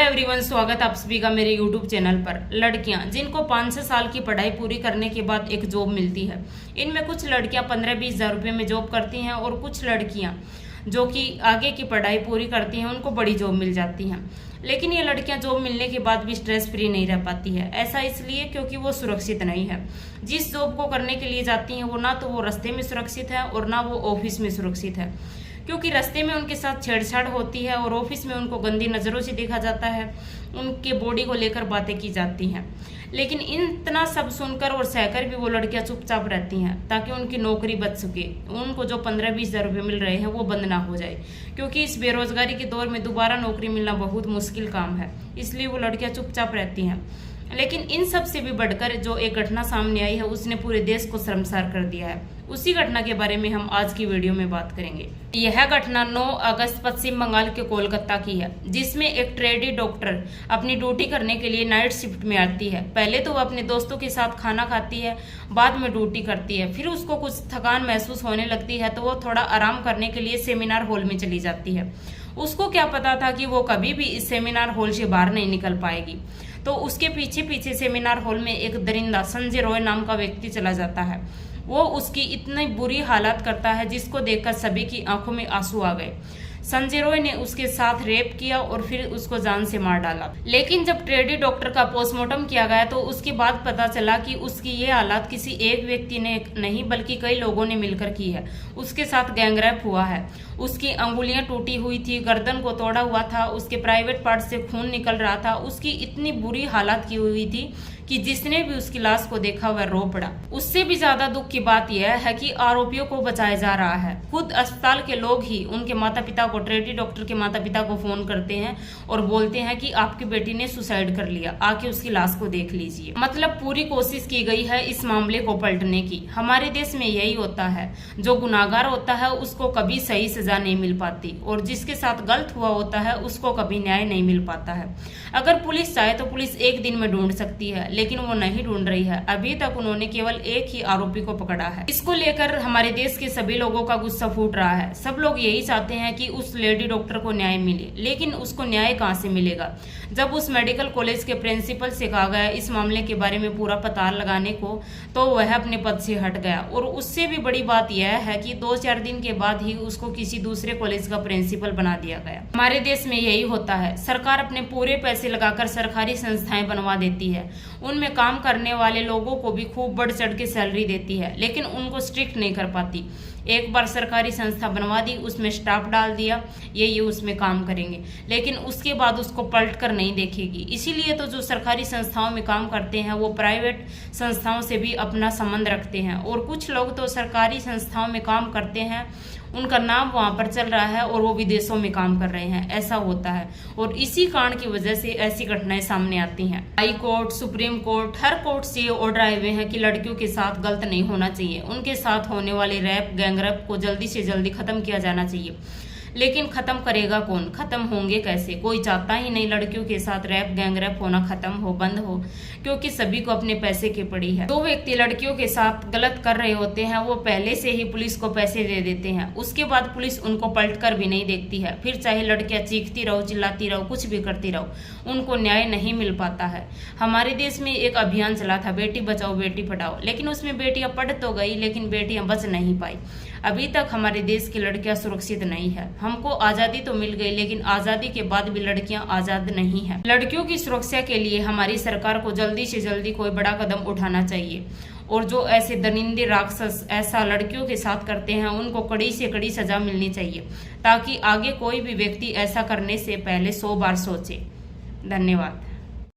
Everyone, स्वागत आप सभी का मेरे यूट्यूब चैनल पर। लड़कियां जिनको 5-6 साल की पढ़ाई पूरी करने के बाद एक जॉब मिलती है, इनमें कुछ लड़कियां 15-20 हज़ार रुपये में जॉब करती हैं और कुछ लड़कियां जो कि आगे की पढ़ाई पूरी करती हैं उनको बड़ी जॉब मिल जाती हैं। लेकिन ये लड़कियां जॉब मिलने के बाद भी स्ट्रेस फ्री नहीं रह पाती है। ऐसा इसलिए क्योंकि वो सुरक्षित नहीं है। जिस जॉब को करने के लिए जाती हैं वो ना तो वो रास्ते में सुरक्षित है और ना वो ऑफिस में सुरक्षित है, क्योंकि रास्ते में उनके साथ छेड़छाड़ होती है और ऑफिस में उनको गंदी नज़रों से देखा जाता है, उनके बॉडी को लेकर बातें की जाती हैं। लेकिन इतना सब सुनकर और सहकर भी वो लड़कियां चुपचाप रहती हैं ताकि उनकी नौकरी बच सके। उनको जो 15-20 हज़ार रुपये मिल रहे हैं वो बंद ना हो जाए, क्योंकि इस बेरोजगारी के दौर में दोबारा नौकरी मिलना बहुत मुश्किल काम है। इसलिए वो लड़कियां चुपचाप रहती हैं। लेकिन इन सब से भी बढ़कर जो एक घटना सामने आई है उसने पूरे देश को शर्मसार कर दिया है। उसी घटना के बारे में हम आज की वीडियो में बात करेंगे। यह घटना 9 अगस्त पश्चिम बंगाल के कोलकाता की है, जिसमें एक ट्रेडी डॉक्टर अपनी ड्यूटी करने के लिए नाइट शिफ्ट में आती है। पहले तो वो अपने दोस्तों के साथ खाना खाती है, बाद में ड्यूटी करती है। फिर उसको कुछ थकान महसूस होने लगती है तो वो थोड़ा आराम करने के लिए सेमिनार हॉल में चली जाती है। उसको क्या पता था कि वो कभी भी इस सेमिनार हॉल से बाहर नहीं निकल पाएगी। तो उसके पीछे पीछे सेमिनार हॉल में एक दरिंदा संजय रॉय नाम का व्यक्ति चला जाता है। वो उसकी इतनी बुरी हालत करता है जिसको देखकर सभी की आंखों में आंसू आ गए। संजय रॉय ने उसके साथ रेप किया और फिर उसको जान से मार डाला। लेकिन जब ट्रेडी डॉक्टर का पोस्टमार्टम किया गया तो उसके बाद पता चला कि उसकी ये हालत किसी एक व्यक्ति ने नहीं बल्कि कई लोगों ने मिलकर की है। उसके साथ गैंगरेप हुआ है। उसकी अंगुलियां टूटी हुई थी, गर्दन को तोड़ा हुआ था, उसके प्राइवेट पार्ट से खून निकल रहा था। उसकी इतनी बुरी हालत की हुई थी कि जिसने भी उसकी लाश को देखा वह रो पड़ा। उससे भी ज्यादा दुख की बात यह है कि आरोपियों को बचाया जा रहा है। खुद अस्पताल के लोग ही उनके माता पिता को, ट्रेडी डॉक्टर के माता पिता को फोन करते हैं और बोलते हैं कि आपकी बेटी ने सुसाइड कर लिया, आके उसकी लाश को देख लीजिए। मतलब पूरी कोशिश की गई है इस मामले को पलटने की। हमारे देश में यही होता है, जो गुनाहगार होता है उसको कभी सही सजा नहीं मिल पाती और जिसके साथ गलत हुआ होता है उसको कभी न्याय नहीं मिल पाता है। अगर पुलिस चाहे तो पुलिस एक दिन में ढूंढ सकती है, लेकिन वो नहीं ढूंढ रही है। अभी तक उन्होंने केवल एक ही आरोपी को पकड़ा है। इसको लेकर हमारे देश के सभी लोगों का गुस्सा फूट रहा है। सब लोग यही चाहते हैं कि उस लेडी डॉक्टर को न्याय मिले, लेकिन उसको न्याय कहां से मिलेगा जब उस मेडिकल कॉलेज के प्रिंसिपल से कहा गया इस मामले के बारे में पूरा पता लगाने को, तो वह अपने पद से हट गया। और उससे भी बड़ी बात यह है कि 2-4 दिन के बाद ही उसको किसी दूसरे कॉलेज का प्रिंसिपल बना दिया गया। हमारे देश में यही होता है, सरकार अपने पूरे पैसे लगाकर सरकारी संस्थाएं बनवा देती है। उनमें काम करने वाले लोगों को भी खूब बढ़ चढ़ के सैलरी देती है, लेकिन उनको स्ट्रिक्ट नहीं कर पाती। एक बार सरकारी संस्था बनवा दी, उसमें स्टाफ डाल दिया, ये उसमें काम करेंगे, लेकिन उसके बाद उसको पलट कर नहीं देखेगी। इसीलिए तो जो सरकारी संस्थाओं में काम करते हैं वो प्राइवेट संस्थाओं से भी अपना संबंध रखते हैं। और कुछ लोग तो सरकारी संस्थाओं में काम करते हैं, उनका नाम वहां पर चल रहा है और वो विदेशों में काम कर रहे हैं। ऐसा होता है और इसी कारण की वजह से ऐसी घटनाएं सामने आती हैं। हाई कोर्ट, सुप्रीम कोर्ट, हर कोर्ट से ये ऑर्डर आए हुए हैं कि लड़कियों के साथ गलत नहीं होना चाहिए। उनके साथ होने वाले रैप, गैंगरेप को जल्दी से जल्दी खत्म किया जाना चाहिए। लेकिन खत्म करेगा कौन? खत्म होंगे कैसे? कोई चाहता ही नहीं लड़कियों के साथ रैप, गैंगरेप होना खत्म हो, बंद हो, क्योंकि सभी को अपने पैसे की पड़ी है। जो व्यक्ति लड़कियों के साथ गलत कर रहे होते हैं वो पहले से ही पुलिस को पैसे दे देते हैं। उसके बाद पुलिस उनको पलट कर भी नहीं देखती है। फिर चाहे लड़कियां चीखती रहो, चिल्लाती रहो, कुछ भी करती रहो, उनको न्याय नहीं मिल पाता है। हमारे देश में एक अभियान चला था, बेटी बचाओ बेटी पढ़ाओ, लेकिन उसमें बेटियां पढ़ तो गई लेकिन बेटियां बच नहीं पाई। अभी तक हमारे देश की लड़कियां सुरक्षित नहीं है। हमको आजादी तो मिल गई, लेकिन आजादी के बाद भी लड़कियां आजाद नहीं है। लड़कियों की सुरक्षा के लिए हमारी सरकार को जल्दी से जल्दी कोई बड़ा कदम उठाना चाहिए और जो ऐसे दरिंदे राक्षस ऐसा लड़कियों के साथ करते हैं उनको कड़ी से कड़ी सजा मिलनी चाहिए, ताकि आगे कोई भी व्यक्ति ऐसा करने से पहले 100 बार सोचे। धन्यवाद।